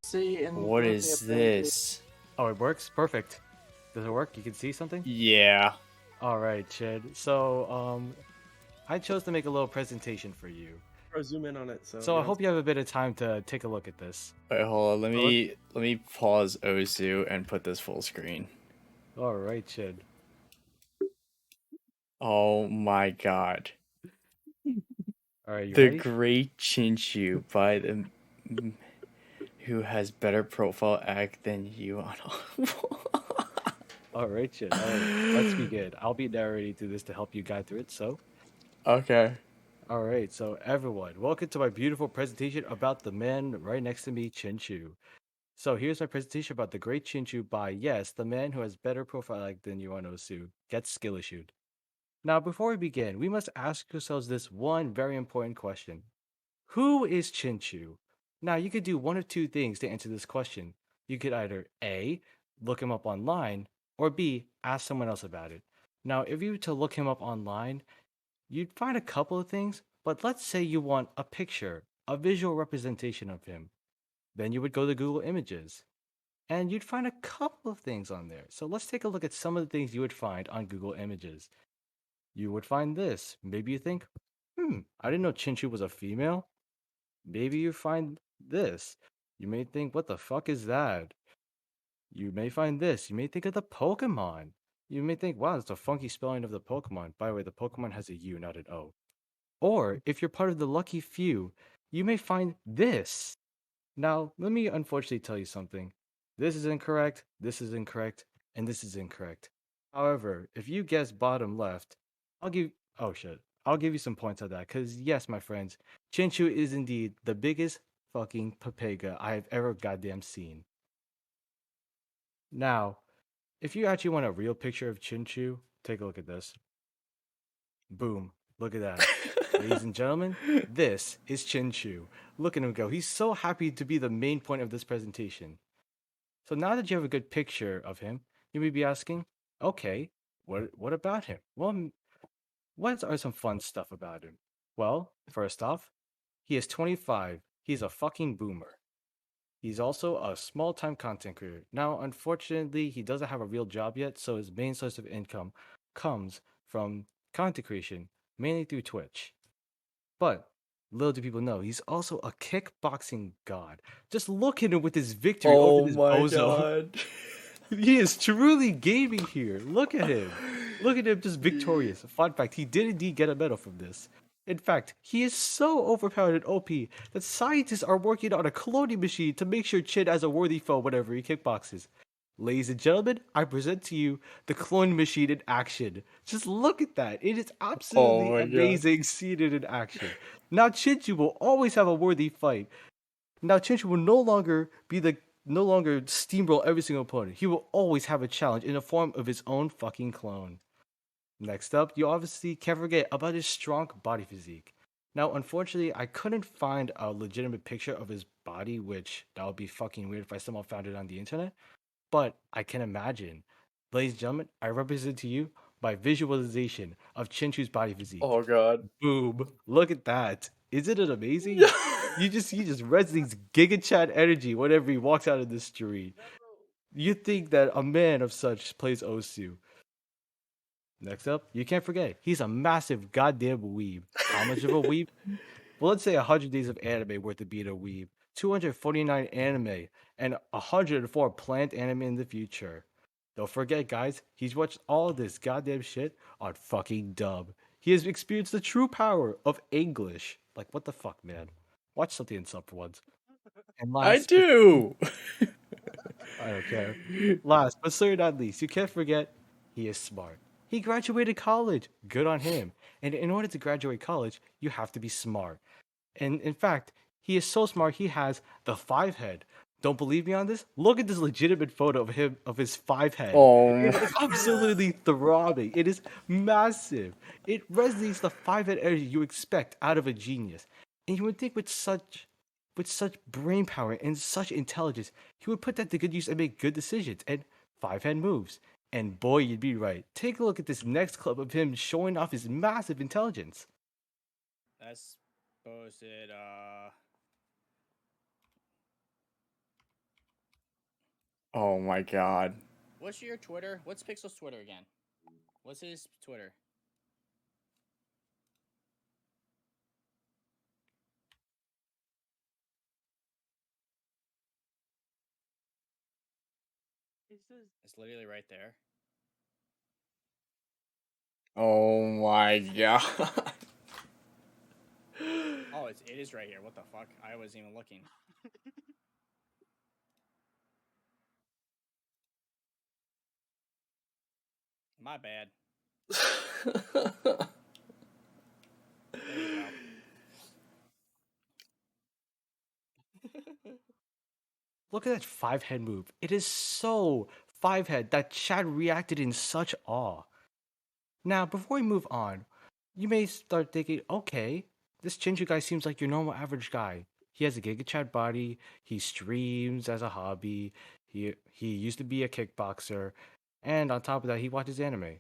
See in What front of is the apprentice. this? Oh, it works? Perfect. Does it work? You can see something? Yeah. All right, Chid. So, I chose to make a little presentation for you. Or zoom in on it. So I hope you have a bit of time to take a look at this. Wait, hold on. Let So me pause Osu and put this full screen. All right, Chid. Oh my god. All right, you The ready? Great Chinchoo by the who has better profile act than you on All right, Chid. All right, let's begin. I'll be narrating through this to help you guide through it. So, Okay. all right. So everyone, welcome to my beautiful presentation about the man right next to me, Chinchoo. So here's my presentation about the great Chinchoo by, yes, the man who has better profile act than you on Osu. Gets skill issued. Now, before we begin, we must ask ourselves this one very important question. Who is Chinchoo? Now, you could do one of two things to answer this question. You could either A, look him up online, or B, ask someone else about it. Now, if you were to look him up online, you'd find a couple of things, but let's say you want a picture, a visual representation of him. Then you would go to Google Images, and you'd find a couple of things on there. So let's take a look at some of the things you would find on Google Images. You would find this. Maybe you think, I didn't know Chinchoo was a female. Maybe you find this. You may think, what the fuck is that? You may find this. You may think of the Pokemon. You may think, wow, that's a funky spelling of the Pokemon. By the way, the Pokemon has a U, not an O. Or if you're part of the lucky few, you may find this. Now, let me unfortunately tell you something. This is incorrect, and this is incorrect. However, if you guess bottom left, I'll give oh shit. I'll give you some points on that, because yes, my friends, Chinchoo is indeed the biggest fucking papega I have ever goddamn seen. Now, if you actually want a real picture of Chinchoo, take a look at this. Boom. Look at that. Ladies and gentlemen, this is Chinchoo. Look at him go. He's so happy to be the main point of this presentation. So now that you have a good picture of him, you may be asking, okay, what about him? Well, what are some fun stuff about him? Well, first off, he is 25. He's a fucking boomer. He's also a small-time content creator. Now, unfortunately, he doesn't have a real job yet, so his main source of income comes from content creation, mainly through Twitch. But little do people know, he's also a kickboxing god. Just look at him with his victory over Oh this my bozo. god. He is truly gaming here. Look at him. Look at him just victorious. Fun fact, he did indeed get a medal from this. In fact, he is so overpowered and OP that scientists are working on a cloning machine to make sure Chin has a worthy foe whenever he kickboxes. Ladies and gentlemen, I present to you the clone machine in action. Just look at that. It is Oh absolutely my god. amazing seeing it in action. Now Chinchu will always have a worthy fight. Now Chinchu will no longer steamroll every single opponent. He will always have a challenge in the form of his own fucking clone. Next up, you obviously can't forget about his strong body physique. Now, unfortunately, I couldn't find a legitimate picture of his body, which that would be fucking weird if I somehow found it on the internet. But I can imagine. Ladies and gentlemen, I represent to you my visualization of Chinchu's body physique. Oh god. Boom. Look at that. Isn't it amazing? He just resonates Giga Chat energy whenever he walks out of the street. You think that a man of such plays Osu. Next up, you can't forget, he's a massive goddamn weeb. How much of a weeb? Well, let's say 100 days of anime worth of being a weeb, 249 anime, and 104 planned anime in the future. Don't forget, guys, he's watched all this goddamn shit on fucking dub. He has experienced the true power of English. Like, what the fuck, man? Watch something in sub for once. And I last, do. I don't care. Last, but certainly not least, you can't forget, he is smart. He graduated college. Good on him. And in order to graduate college, you have to be smart. And in fact, he is so smart he has the five head. Don't believe me on this? Look at this legitimate photo of him of his five head. Oh It is absolutely throbbing. It is massive. It resonates the five head energy you expect out of a genius. And you would think with such brain power and such intelligence, he would put that to good use and make good decisions and five head moves. And boy, you'd be right. Take a look at this next clip of him showing off his massive intelligence. That's posted Oh my god. What's your Twitter? What's Pixel's Twitter again? What's his Twitter? It's literally right there. Oh my god. Oh, it is right here. What the fuck? I wasn't even looking. My bad. There you go. Look at that 5-head move. It is so 5-head that Chad reacted in such awe. Now, before we move on, you may start thinking, okay, this Chinchoo guy seems like your normal average guy. He has a Giga Chad body, he streams as a hobby, he used to be a kickboxer, and on top of that, he watches anime.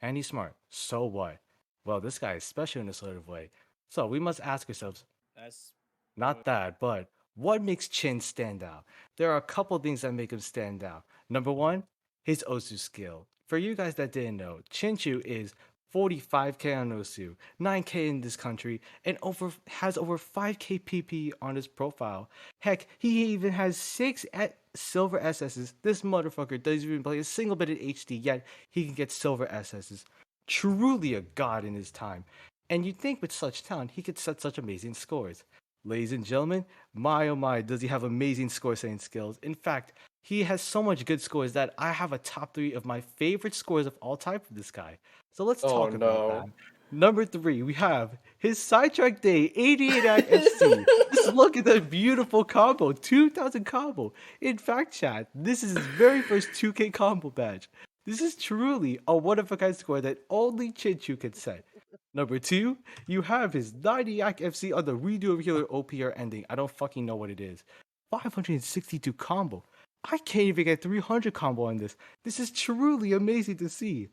And he's smart. So what? Well, this guy is special in a sort of way. So we must ask ourselves, That's not that, but what makes Chin stand out? There are a couple things that make him stand out. Number one, his Osu skill. For you guys that didn't know, Chinchoo is 45k on Osu, 9k in this country, and has over 5k PP on his profile. Heck, he even has 6 silver SSs. This motherfucker doesn't even play a single bit in HD, yet he can get silver SSs. Truly a god in his time. And you'd think with such talent, he could set such amazing scores. Ladies and gentlemen, my oh my, does he have amazing score setting skills. In fact, he has so much good scores that I have a top 3 of my favorite scores of all time for this guy. So let's Oh, talk about no. that. Number 3, we have his sidetrack day 88 act FC. Just look at that beautiful combo, 2000 combo. In fact, chat, this is his very first 2K combo badge. This is truly a one-of-a-kind score that only Chinchoo can set. Number 2, you have his 90 Yak FC on the redo of healer OPR ending. I don't fucking know what it is. 562 combo. I can't even get 300 combo on this. This is truly amazing to see.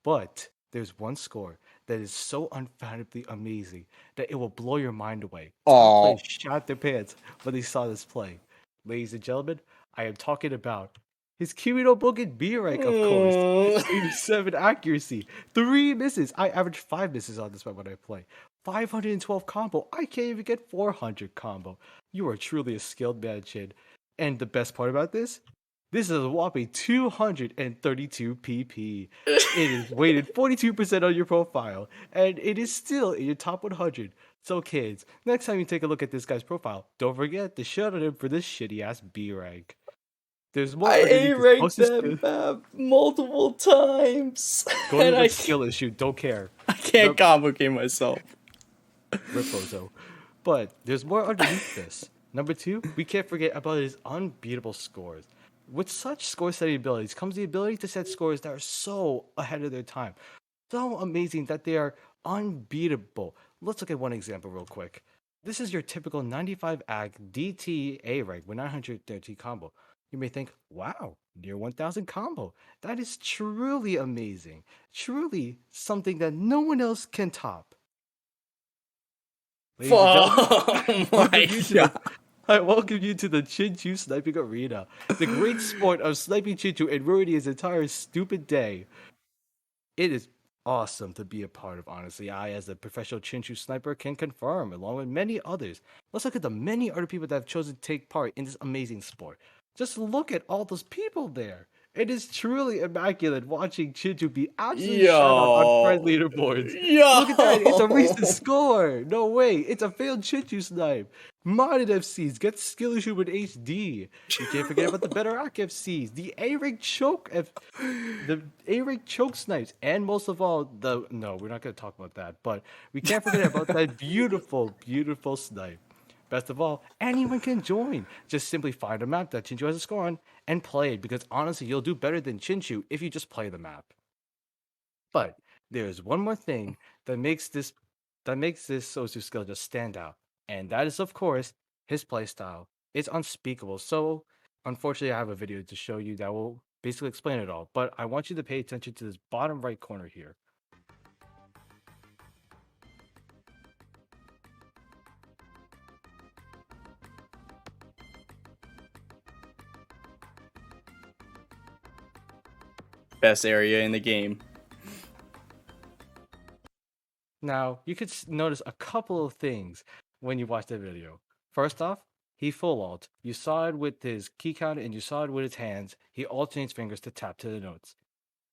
But there's one score that is so unfathomably amazing that it will blow your mind away. Top Aw. players shot their pants when they saw this play. Ladies and gentlemen, I am talking about his Kirito Bogen B rank, of course. His 87 accuracy. 3 misses. I average 5 misses on this one when I play. 512 combo. I can't even get 400 combo. You are truly a skilled man, Chin. And the best part about this? This is a whopping 232 PP. It is weighted 42% on your profile, and it is still in your top 100. So, kids, next time you take a look at this guy's profile, don't forget to shout at him for this shitty ass B rank. There's more I underneath his A-ranked closest that skill. map multiple times. Go to And the I skill issue, don't care. I can't combo game myself. Rip Bozo. But there's more underneath this. Number 2, we can't forget about his unbeatable scores. With such score setting abilities comes the ability to set scores that are so ahead of their time. So amazing that they are unbeatable. Let's look at one example real quick. This is your typical 95 AG DTA rank with 930 combo. You may think, wow, near 1000 combo. That is truly amazing. Truly something that no one else can top. Ladies and gentlemen, Oh my god. I welcome you to the Chinchoo Sniping Arena, the great sport of sniping Chinchoo and ruining his entire stupid day. It is awesome to be a part of, honestly. I, as a professional Chinchoo sniper, can confirm, along with many others. Let's look at the many other people that have chosen to take part in this amazing sport. Just look at all those people there. It is truly immaculate watching Chinchoo be absolutely shut out on friend Yo. leaderboards. Yo. Look at that. It's a recent score. No way. It's a failed Chinchoo snipe. Modded FCs get skill issue with HD. You can't forget about the better Ak FCs, the A-rank the A-rank choke snipes, and most of all, no, we're not going to talk about that. But we can't forget about that beautiful, beautiful snipe. Best of all, anyone can join. Just simply find a map that Chinchoo has a score on and play it, because honestly, you'll do better than Chinchoo if you just play the map. But there's one more thing that makes this Sosu skill just stand out, and that is, of course, his playstyle. It's unspeakable. So, unfortunately, I have a video to show you that will basically explain it all. But I want you to pay attention to this bottom right corner here. best area in the game. Now, you could notice a couple of things when you watch the video. First off, he full alt. You saw it with his key count and you saw it with his hands. He alternates fingers to tap to the notes.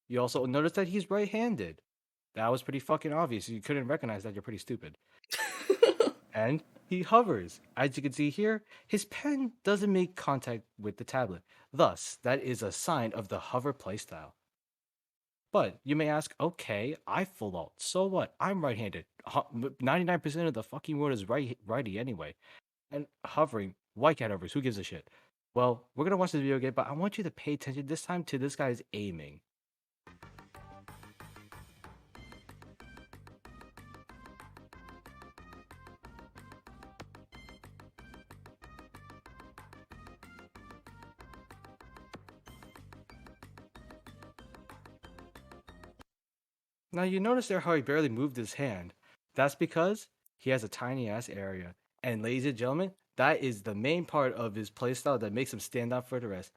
You also notice that he's right-handed. That was pretty fucking obvious. You couldn't recognize that. You're pretty stupid. And he hovers. As you can see here, his pen doesn't make contact with the tablet. Thus, that is a sign of the hover playstyle. But you may ask, okay, I full alt. So what? I'm right-handed. 99% of the fucking world is righty anyway. And hovering, white cat hovers. Who gives a shit? Well, we're gonna watch this video again, but I want you to pay attention this time to this guy's aiming. Now you notice there how he barely moved his hand. That's because he has a tiny ass area. And ladies and gentlemen, that is the main part of his playstyle that makes him stand out for the rest.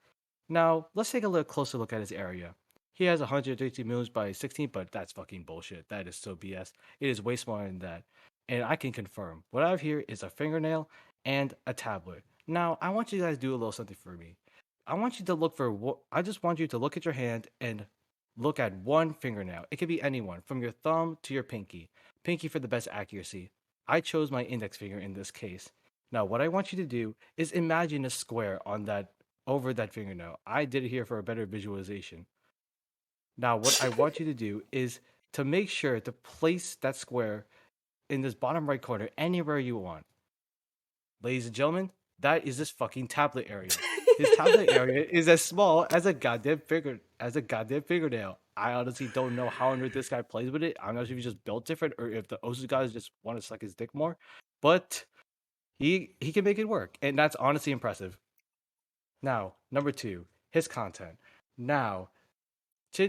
Now, let's take a little closer look at his area. He has 130 moves by 16, but that's fucking bullshit. That is so BS. It is way smaller than that. And I can confirm, what I have here is a fingernail and a tablet. Now, I want you guys to do a little something for me. I just want you to look at your hand and look at one fingernail. It could be anyone, from your thumb to your pinky. Pinky for the best accuracy. I chose my index finger in this case. Now, what I want you to do is imagine a square over that fingernail. I did it here for a better visualization. Now, what I want you to do is to make sure to place that square in this bottom right corner anywhere you want. Ladies and gentlemen, that is this fucking tablet area. His tablet area is as small as a goddamn fingernail. I honestly don't know how on earth this guy plays with it. I'm not sure if he just built different or if the Osu guys just want to suck his dick more. But he can make it work, and that's honestly impressive. Now, number 2, his content. Now,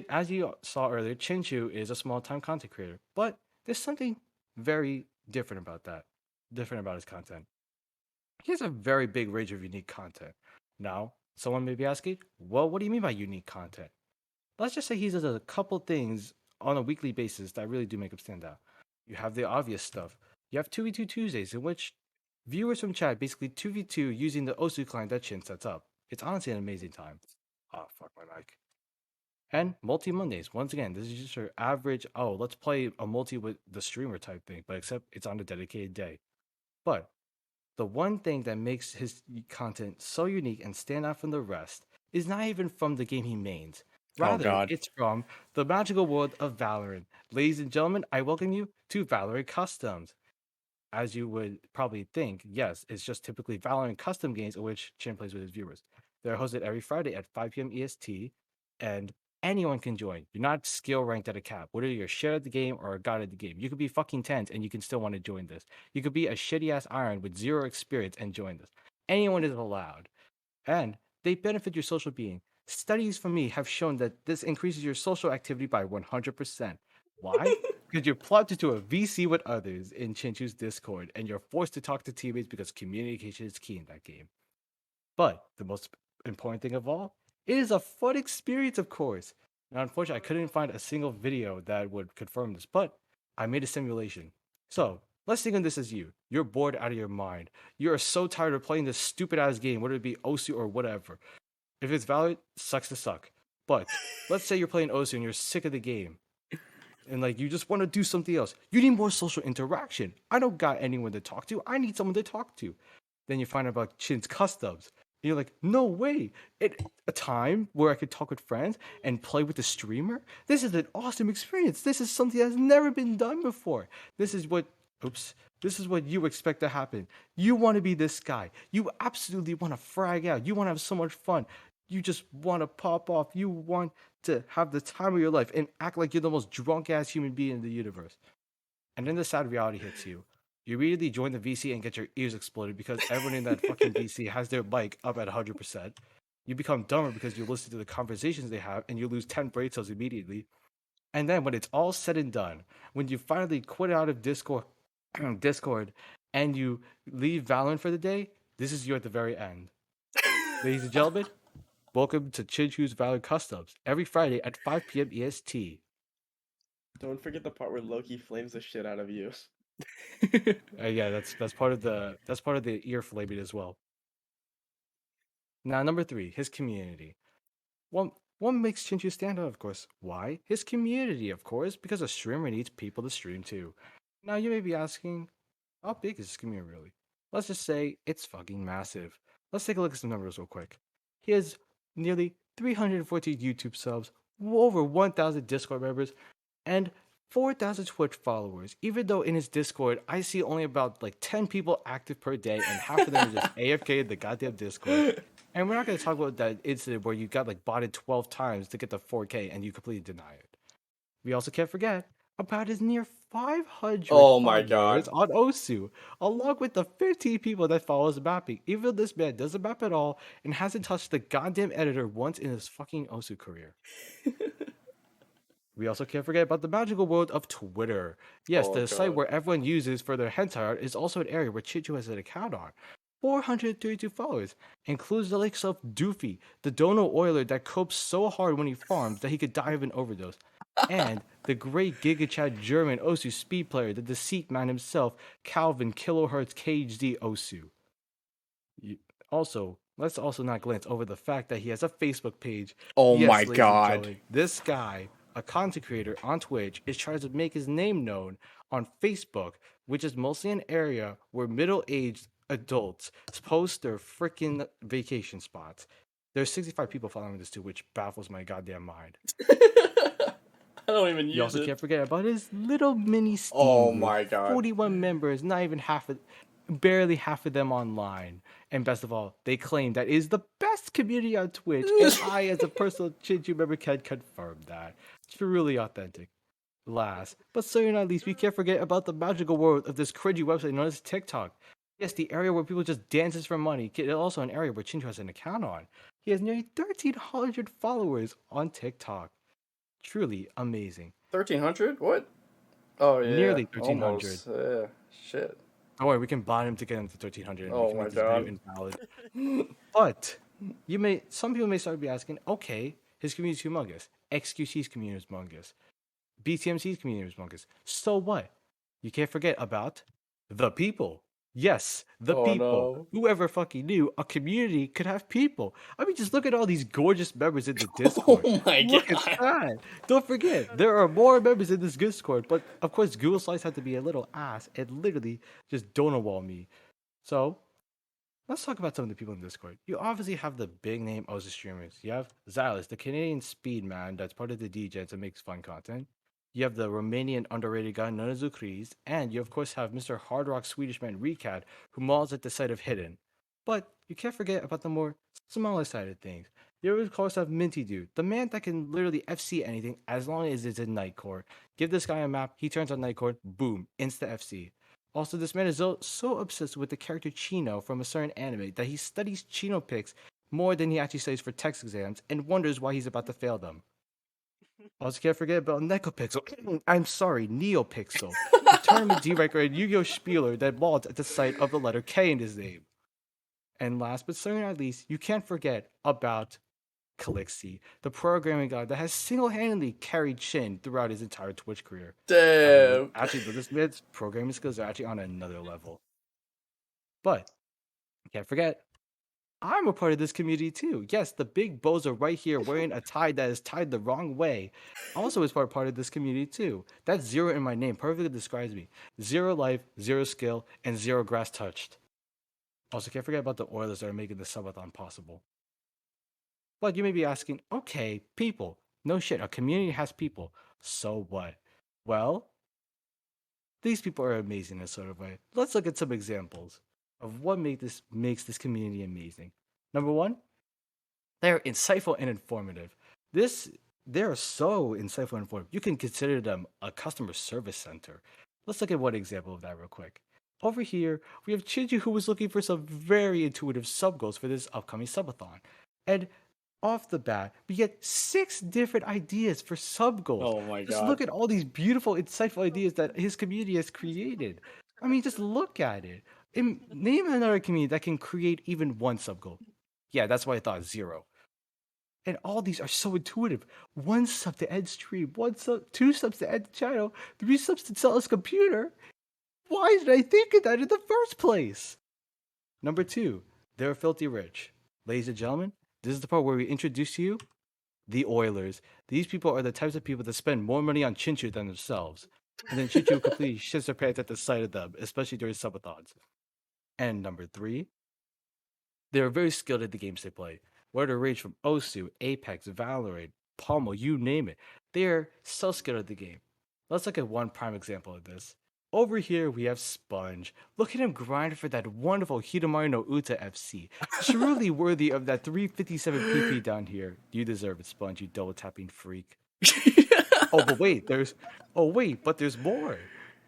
as you saw earlier, Chinchoo is a small-time content creator, but there's something very different about his content. He has a very big range of unique content. Now, someone may be asking, well, what do you mean by unique content? Let's just say he does a couple things on a weekly basis that really do make him stand out. You have the obvious stuff. You have 2v2 Tuesdays, in which viewers from chat basically 2v2 using the Osu client that Chin sets up. It's honestly an amazing time. Oh, fuck my mic. And multi Mondays. Once again, this is just your average, let's play a multi with the streamer type thing, but except it's on a dedicated day. But the one thing that makes his content so unique and stand out from the rest is not even from the game he mains. Rather, it's from the magical world of Valorant. Ladies and gentlemen, I welcome you to Valorant Customs. As you would probably think, yes, it's just typically Valorant custom games in which Chin plays with his viewers. They're hosted every Friday at 5 p.m. EST, and anyone can join. You're not skill ranked at a cap, whether you're shit at the game or a god at the game. You could be fucking 10s and you can still want to join this. You could be a shitty ass iron with 0 experience and join this. Anyone is allowed. And they benefit your social being. Studies from me have shown that this increases your social activity by 100%. Why? Because you're plugged into a VC with others in Chinchoo's Discord, and you're forced to talk to teammates because communication is key in that game. But the most important thing of all, it is a fun experience, of course. Now, unfortunately, I couldn't find a single video that would confirm this, but I made a simulation. So, let's think of this as you. You're bored out of your mind. You are so tired of playing this stupid-ass game, whether it be Osu or whatever. If it's Valorant, sucks to suck. But let's say you're playing Osu and you're sick of the game. And you just want to do something else. You need more social interaction. I don't got anyone to talk to. I need someone to talk to. Then you find out about Chin's Customs. And you're like, no way. At a time where I could talk with friends and play with the streamer? This is an awesome experience. This is something that's never been done before. This is what you expect to happen. You want to be this guy. You absolutely want to frag out. You want to have so much fun. You just want to pop off. You want to have the time of your life and act like you're the most drunk-ass human being in the universe. And then the sad reality hits you. You immediately join the VC and get your ears exploded because everyone in that fucking VC has their mic up at 100%. You become dumber because you listen to the conversations they have and you lose 10 brain cells immediately. And then when it's all said and done, when you finally quit out of Discord and you leave Valorant for the day, this is you at the very end. Ladies and gentlemen, welcome to Chinchoo's Valor Customs every Friday at 5 p.m. EST. Don't forget the part where Loki flames the shit out of you. Yeah, that's part of the ear flaming as well. Now, number 3, his community. What makes Chinchoo stand out, of course? Why? His community, of course, because a streamer needs people to stream to. Now, you may be asking, how big is his community really? Let's just say it's fucking massive. Let's take a look at some numbers real quick. He has nearly 314 YouTube subs, over 1,000 Discord members, and 4,000 Twitch followers. Even though in his Discord, I see only about like 10 people active per day, and half of them are just AFK in the goddamn Discord. And we're not going to talk about that incident where you got like botted 12 times to get the 4K and you completely deny it. We also can't forget about his near 500 Oh my God. followers on Osu, along with the 15 people that follows mapping. Even though this man doesn't map at all and hasn't touched the goddamn editor once in his fucking Osu career. We also can't forget about the magical world of Twitter. Yes, Oh, the site God. where everyone uses for their hentai art is also an area where Chinchoo has an account on. 432 followers, includes the likes of Doofy, the dono oiler that copes so hard when he farms that he could die of an overdose, and the great GigaChat German Osu speed player, the deceit man himself, Calvin Kilohertz KHD Osu. Also, let's also not glance over the fact that he has a Facebook page. Oh Yes, my ladies and God. gentlemen, this guy, a content creator on Twitch, is trying to make his name known on Facebook, which is mostly an area where middle-aged adults post their freaking vacation spots. There's 65 people following this too, which baffles my goddamn mind. I don't even You use also it. can't forget about his little mini Steam Oh group. my God. 41 members, not even barely half of them online. And best of all, they claim that is the best community on Twitch, and I, as a personal Chinchoo member, can confirm that. It's really authentic. Last, but certainly not least, we can't forget about the magical world of this cringy website known as TikTok. Yes, the area where people just dances for money. It's also an area where Chinchoo has an account on. He has nearly 1,300 followers on TikTok. Truly amazing. 1,300? What? Oh yeah. Nearly 1,300. Almost. Yeah. Shit. Don't worry, we can bot him to get him to 1,300 and we Oh can my make this video God. invalid. But some people may start to be asking, okay, his community is humongous. XQC's community is humongous. BTMC's community is humongous. So what? You can't forget about the people. Yes, the Oh, people. no. Whoever fucking knew a community could have people. I mean, just look at all these gorgeous members in the Discord. Oh my Look God. at that. Don't forget, there are more members in this Discord, but of course, Google Slides have to be a little ass and literally just donut wall me. So, let's talk about some of the people in Discord. You obviously have the big name Ozu streamers. You have Xylus, the Canadian speed man that's part of the DJs and makes fun content. You have the Romanian underrated guy known as Ukriz, and you of course have Mr. Hard Rock Swedish man Recad, who mauls at the site of Hidden. But you can't forget about the more smaller side of things. You of course have Minty Dude, the man that can literally FC anything as long as it's in Nightcore. Give this guy a map, he turns on Nightcore, boom, insta FC. Also, this man is so obsessed with the character Chino from a certain anime that he studies Chino pics more than he actually studies for text exams and wonders why he's about to fail them. Also, can't forget about Necopixel. I'm sorry, Neopixel, the tournament D-Ranker and Yu-Gi-Oh! Spieler that malls at the sight of the letter K in his name. And last but certainly not least, you can't forget about Calixi, the programming guy that has single-handedly carried Chin throughout his entire Twitch career. Damn. Actually, this man's programming skills are actually on another level. But can't forget, I'm a part of this community too. Yes, the big bozo right here wearing a tie that is tied the wrong way also is part of this community too. That zero in my name perfectly describes me. 0 life, 0 skill, and 0 grass touched. Also, can't forget about the Oilers that are making the Sub-A-Thon possible. But you may be asking, okay, people. No shit, a community has people. So what? Well, these people are amazing in a sort of way. Let's look at some examples of what makes this community amazing. Number one, they're insightful and informative. They are so insightful and informative. You can consider them a customer service center. Let's look at one example of that real quick. Over here, we have Chinchoo, who was looking for some very intuitive sub goals for this upcoming Sub-A-Thon. And off the bat, we get 6 different ideas for sub goals. Oh my Just God. look at all these beautiful, insightful ideas that his community has created. I mean, just look at it. Name another community that can create even one sub goal. Yeah, that's why I thought 0. And all these are so intuitive. 1 sub to end stream, 2 subs to end the channel, 3 subs to sell his computer. Why did I think of that in the first place? Number 2, they're filthy rich. Ladies and gentlemen, this is the part where we introduce to you the Oilers. These people are the types of people that spend more money on Chinchoo than themselves. And then Chinchoo completely shits their pants at the sight of them, especially during Sub-A-Thons. And number 3, they are very skilled at the games they play. Whether they range from Osu, Apex, Valorant, Pommel, you name it. They are so skilled at the game. Let's look at one prime example of this. Over here, we have Sponge. Look at him grind for that wonderful Hidamari no Uta FC. Truly worthy of that 357 PP down here. You deserve it, Sponge, you double tapping freak. But there's more.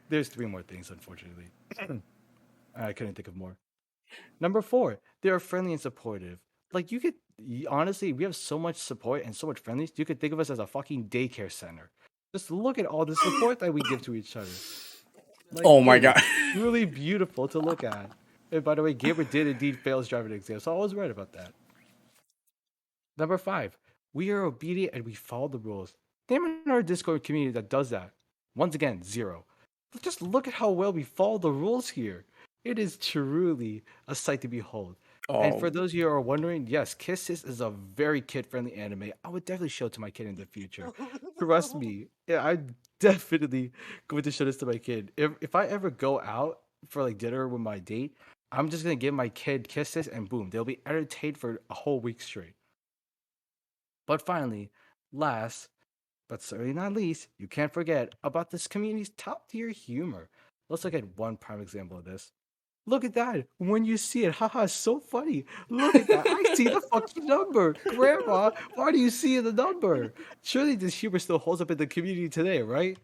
There's 3 more things, unfortunately. I couldn't think of more. Number 4, they are friendly and supportive. Like, honestly, we have so much support and so much friendliness, you could think of us as a fucking daycare center. Just look at all the support that we give to each other. Like, Oh my god. Really beautiful to look at. And by the way, Gabriel did indeed fail his driving exam, so I was right about that. Number 5, we are obedient and we follow the rules. Name our Discord community that does that. Once again, 0. But just look at how well we follow the rules here. It is truly a sight to behold. And for those of you who are wondering, yes, Kisses is a very kid-friendly anime. I would definitely show it to my kid in the future. Trust me. Yeah, I'm definitely going to show this to my kid. If I ever go out for like dinner with my date, I'm just going to give my kid Kisses and boom, they'll be entertained for a whole week straight. But finally, last, but certainly not least, you can't forget about this community's top-tier humor. Let's look at one prime example of this. Look at that. When you see it, haha, it's so funny. Look at that. I see the fucking number. Grandma, why do you see the number? Surely this humor still holds up in the community today, right?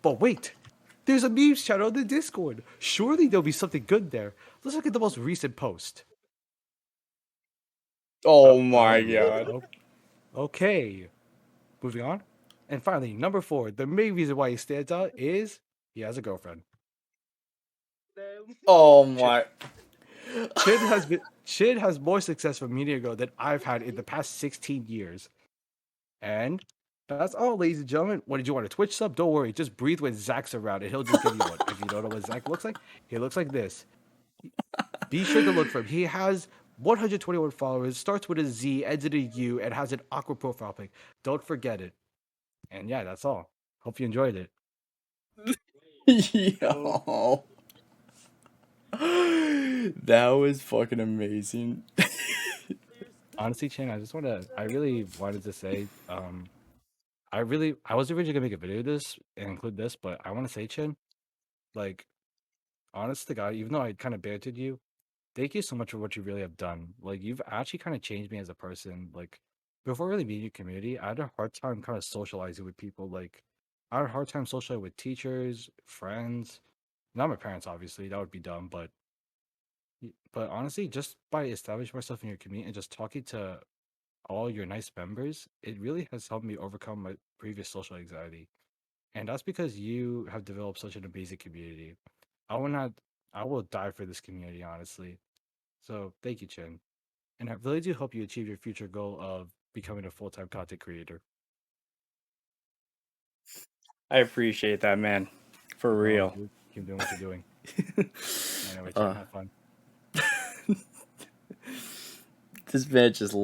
But wait, there's a memes channel in the Discord. Surely there'll be something good there. Let's look at the most recent post. Oh my god. Okay. Moving on. And finally, number 4, the main reason why he stands out is he has a girlfriend. Oh my. Chin has more success from meeting a girl than I've had in the past 16 years. And that's all, ladies and gentlemen. What did you want, a Twitch sub? Don't worry, just breathe when Zach's around and he'll just give you one. If you don't know what Zach looks like, he looks like this. Be sure to look for him. He has 121 followers, starts with a Z, ends in a U, and has an awkward profile pic. Don't forget it. And yeah, that's all. Hope you enjoyed it. Yo. That was fucking amazing. Honestly, Chin, I really wanted to say, I was originally gonna make a video of this and include this, but I want to say, Chin, like, honest to God, even though I kind of bantered you, thank you so much for what you really have done. Like, you've actually kind of changed me as a person. Like, before really meeting your community, I had a hard time kind of socializing with people. Like, I had a hard time socializing with teachers, friends, not my parents, obviously. That would be dumb, but honestly, just by establishing myself in your community and just talking to all your nice members, it really has helped me overcome my previous social anxiety. And that's because you have developed such an amazing community. I will die for this community, honestly. So thank you, Chin. And I really do hope you achieve your future goal of becoming a full-time content creator. I appreciate that, man. For real. Dude, keep doing what you're doing. Anyway, Chin, have fun. This man just